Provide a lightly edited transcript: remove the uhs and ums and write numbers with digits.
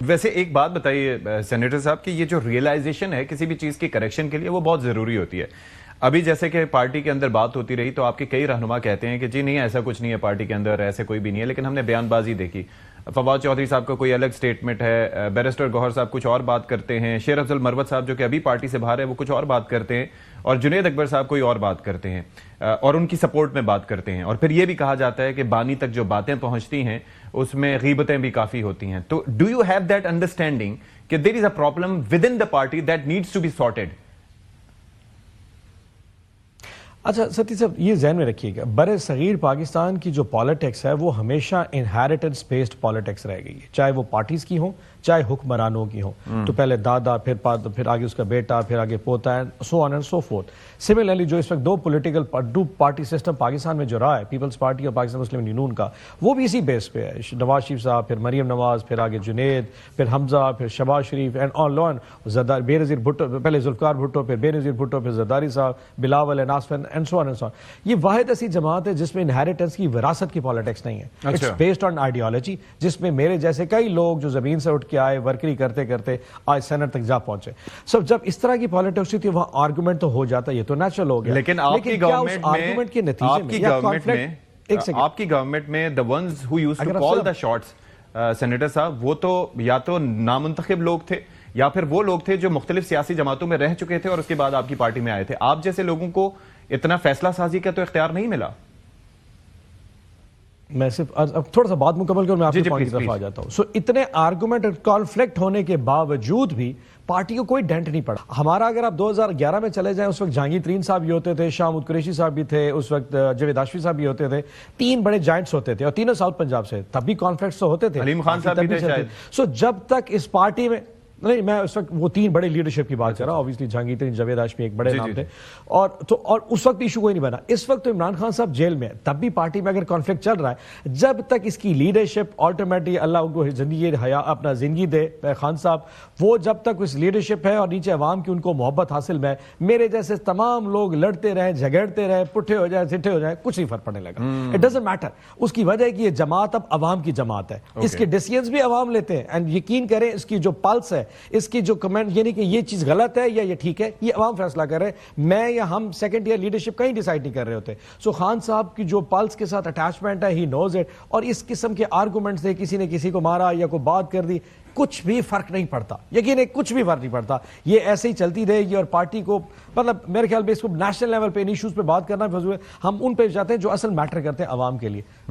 ویسے ایک بات بتائیے سینیٹر صاحب کہ یہ جو ریئلائزیشن ہے کسی بھی چیز کی کریکشن کے لیے وہ بہت ضروری ہوتی ہے. ابھی جیسے کہ پارٹی کے اندر بات ہوتی رہی تو آپ کے کئی رہنما کہتے ہیں کہ جی نہیں ایسا کچھ نہیں ہے پارٹی کے اندر، ایسے کوئی بھی نہیں ہے، لیکن ہم نے بیان بازی دیکھی. فواد چودھری صاحب کا کوئی الگ سٹیٹمنٹ ہے، بیرسٹر گوہر صاحب کچھ اور بات کرتے ہیں، شیر افضل مروت صاحب جو کہ ابھی پارٹی سے باہر ہے وہ کچھ اور بات کرتے ہیں، اور جنید اکبر صاحب کوئی اور بات کرتے ہیں اور ان کی سپورٹ میں بات کرتے ہیں. اور پھر یہ بھی کہا جاتا ہے کہ بانی تک جو باتیں پہنچتی ہیں اس میں غیبتیں بھی کافی ہوتی ہیں. تو do you have that understanding کہ there is a problem with in the party that needs to be sorted? اچھا ستی صاحب یہ ذہن میں رکھیے گا، بر صغیر پاکستان کی جو پالیٹکس ہے وہ ہمیشہ انہیریٹنس بیسڈ پالیٹکس رہ گئی ہے، چاہے وہ پارٹیز کی ہوں چاہے حکمرانوں کی ہوں. تو پہلے دادا، پھر آگے اس کا بیٹا، پھر آگے پوتا، so on and so forth. Similarly جو اس وقت دو پارٹی سسٹم پاکستان میں جو رہا ہے، پیپلز پارٹی اور پاکستان مسلم یونین کا، وہ بھی اسی بیس پہ ہے. نواز شریف صاحب، پھر مریم نواز، پھر آگے جنید، پھر حمزہ، پھر شہباز شریف اینڈ آن لون زرداری، بے نظیر بھٹو، پہلے ذوالفقار بھٹو، پھر بے نظیر بھٹو، پھر زرداری صاحب، Bilawal and Asif and so on and سو. یہ واحد ایسی جماعت ہے جس میں انہیریٹنس کی، وراثت کی پالیٹکس نہیں ہے. اٹس بیسڈ آن آئیڈیالوجی، جس میں میرے جیسے کئی لوگ جو زمین سے اٹھ کے آئے، ورکری کرتے کرتے آج سینٹ تک جا پہنچے. سب جب اس طرح کی پالیٹکس ہوتی ہے وہاں آرگومنٹ تو ہو جاتا ہے، یہ تو نیچرل ہو گیا. لیکن آپ کی گورنمنٹ کے نتیجے میں آپ کی گورنمنٹ میں the ones who used to call the shots senator صاحب وہ تو یا تو نامنتخب لوگ تھے یا پھر وہ لوگ تھے جو مختلف سیاسی جماعتوں میں رہ چکے تھے اور اس کے بعد آپ کی پارٹی میں آئے تھے. آپ جیسے لوگوں کو اتنا فیصلہ سازی کا تو اختیار نہیں ملا. میں صرف اب تھوڑا سا بات مکمل کروں، میں آپ کی پوائنٹ کی طرف آ جاتا ہوں. سو اتنے آرگومنٹ اور کانفلکٹ ہونے کے باوجود بھی پارٹی کو کوئی ڈینٹ نہیں پڑا. ہمارا اگر آپ 2011 میں چلے جائیں، اس وقت جہانگیر ترین صاحب بھی ہوتے تھے، شاہ محمود قریشی صاحب بھی تھے، اس وقت جاوید ہاشمی صاحب بھی ہوتے تھے. تین بڑے جائنٹس ہوتے تھے اور تینوں ساؤتھ پنجاب سے، تب بھی کانفلکٹس تو ہوتے تھے. علیم خان صاحب بھی تھے شاید. سو جب تک اس پارٹی میں نہیں، میں اس وقت وہ تین بڑے لیڈرشپ کی بات کر رہا ہوں. اوبیسلی جہانگیر ترین، جاوید ہاشمی ایک بڑے نام تھے. اور اس وقت ایشو کوئی نہیں بنا. اس وقت تو عمران خان صاحب جیل میں ہے، تب بھی پارٹی میں اگر کانفلکٹ چل رہا ہے، جب تک اس کی لیڈرشپ الٹیمیٹلی اللہ ان کو زندگی حیا اپنا زندگی دے خان صاحب، وہ جب تک اس لیڈرشپ ہے اور نیچے عوام کی ان کو محبت حاصل میں، میرے جیسے تمام لوگ لڑتے رہے، جھگڑتے رہے، پٹھے ہو جائے، سٹھے ہو جائے، کچھ نہیں فرق پڑنے لگا. It doesn't matter. اس کی وجہ ہے کہ یہ جماعت اب عوام کی جماعت ہے. اس کے ڈیسیژنز بھی عوام لیتے ہیں، اینڈ یقین کریں اس کی جو پلس ہے، اس کی جو کمنٹ، یعنی کہ یہ چیز غلط ہے یا یہ ٹھیک ہے، یہ عوام فیصلہ کر رہے ہیں. میں یا ہم سیکنڈ ایئر لیڈرشپ کہیں ڈیسائیڈ نہیں کر رہے ہوتے. سو خان صاحب کی جو پلس کے ساتھ اٹیچمنٹ ہے، ہی نوز اٹ. اور اس قسم کے آرگومنٹ سے کسی نے کسی کو مارا یا کوئی بات کر دی، کچھ بھی فرق نہیں پڑتا. یقین ہے کچھ بھی فرق نہیں پڑتا. یہ ایسے ہی چلتی رہے گی اور پارٹی کو مطلب میرے خیال میں اس کو نیشنل لیول پہ ان ایشوز پہ بات کرنا فضول ہے. ہم ان پہ جاتے ہیں جو اصل میٹر کرتے ہیں عوام کے لیے.